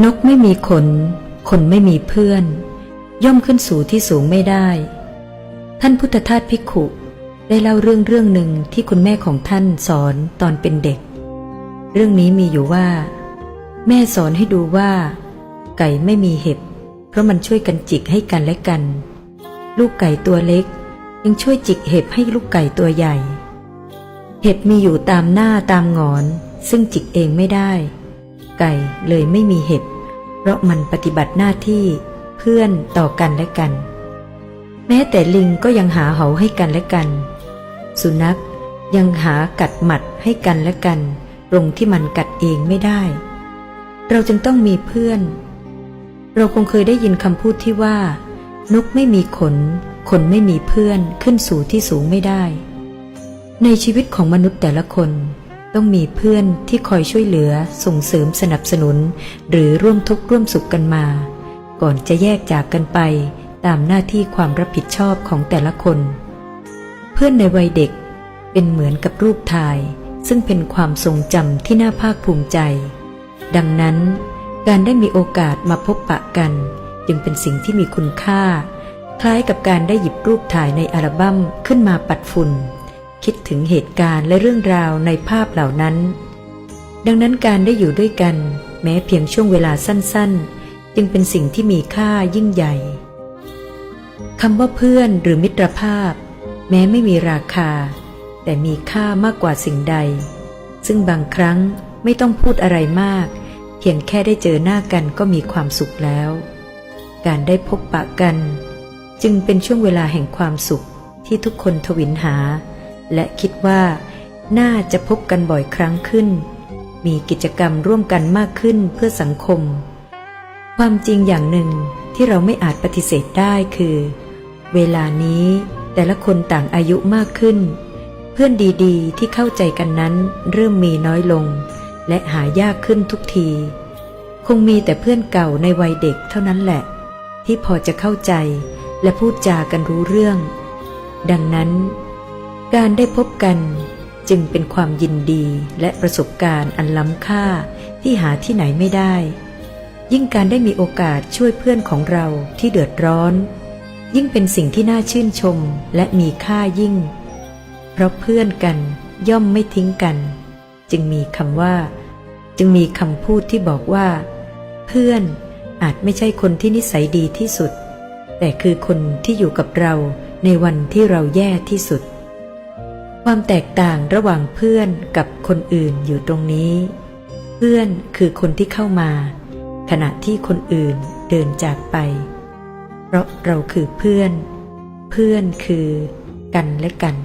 นกไม่มีขนคนไม่มีเพื่อนย่อมขึ้นสู่ที่สูงไม่ได้ท่านพุทธทาสภิกขุได้เล่าเรื่องหนึ่งที่คุณแม่ของท่านสอนตอนเป็นเด็กเรื่องนี้มีอยู่ว่าแม่สอนให้ดูว่าไก่ไม่มีเห็บเพราะมันช่วยกันจิกให้กันและกันลูกไก่ตัวเล็กยังช่วยจิกเห็บให้ลูกไก่ตัวใหญ่เห็บมีอยู่ตามหน้าตามหงอนซึ่งจิกเองไม่ได้ไก่เลยไม่มีเห็บเพราะมันปฏิบัติหน้าที่เพื่อนต่อกันและกันแม้แต่ลิงก็ยังหาเหาให้กันและกันสุนัขยังหากัดหมัดให้กันและกันตรงที่มันกัดเองไม่ได้เราจึงต้องมีเพื่อนเราคงเคยได้ยินคำพูดที่ว่านกไม่มีขนคนไม่มีเพื่อนขึ้นสู่ที่สูงไม่ได้ในชีวิตของมนุษย์แต่ละคนต้องมีเพื่อนที่คอยช่วยเหลือส่งเสริมสนับสนุนหรือร่วมทุกข์ร่วมสุขกันมาก่อนจะแยกจากกันไปตามหน้าที่ความรับผิดชอบของแต่ละคนเพื่อนในวัยเด็กเป็นเหมือนกับรูปถ่ายซึ่งเป็นความทรงจำที่น่าภาคภูมิใจดังนั้นการได้มีโอกาสมาพบปะกันจึงเป็นสิ่งที่มีคุณค่าคล้ายกับการได้หยิบรูปถ่ายในอัลบั้มขึ้นมาปัดฝุ่นคิดถึงเหตุการณ์และเรื่องราวในภาพเหล่านั้นดังนั้นการได้อยู่ด้วยกันแม้เพียงช่วงเวลาสั้นๆจึงเป็นสิ่งที่มีค่ายิ่งใหญ่คำว่าเพื่อนหรือมิตรภาพแม้ไม่มีราคาแต่มีค่ามากกว่าสิ่งใดซึ่งบางครั้งไม่ต้องพูดอะไรมากเพียงแค่ได้เจอหน้ากันก็มีความสุขแล้วการได้พบปะกันจึงเป็นช่วงเวลาแห่งความสุขที่ทุกคนทวินหาและคิดว่าน่าจะพบกันบ่อยครั้งขึ้นมีกิจกรรมร่วมกันมากขึ้นเพื่อสังคมความจริงอย่างหนึ่งที่เราไม่อาจปฏิเสธได้คือเวลานี้แต่ละคนต่างอายุมากขึ้นเพื่อนดีๆที่เข้าใจกันนั้นเริ่มมีน้อยลงและหายากขึ้นทุกทีคงมีแต่เพื่อนเก่าในวัยเด็กเท่านั้นแหละที่พอจะเข้าใจและพูดจากันรู้เรื่องดังนั้นการได้พบกันจึงเป็นความยินดีและประสบการณ์อันล้ำค่าที่หาที่ไหนไม่ได้ยิ่งการได้มีโอกาสช่วยเพื่อนของเราที่เดือดร้อนยิ่งเป็นสิ่งที่น่าชื่นชมและมีค่ายิ่งเพราะเพื่อนกันย่อมไม่ทิ้งกันจึงมีคำพูดที่บอกว่าเพื่อนอาจไม่ใช่คนที่นิสัยดีที่สุดแต่คือคนที่อยู่กับเราในวันที่เราแย่ที่สุดความแตกต่างระหว่างเพื่อนกับคนอื่นอยู่ตรงนี้เพื่อนคือคนที่เข้ามาขณะที่คนอื่นเดินจากไปเพราะเราคือเพื่อนคือกันและกัน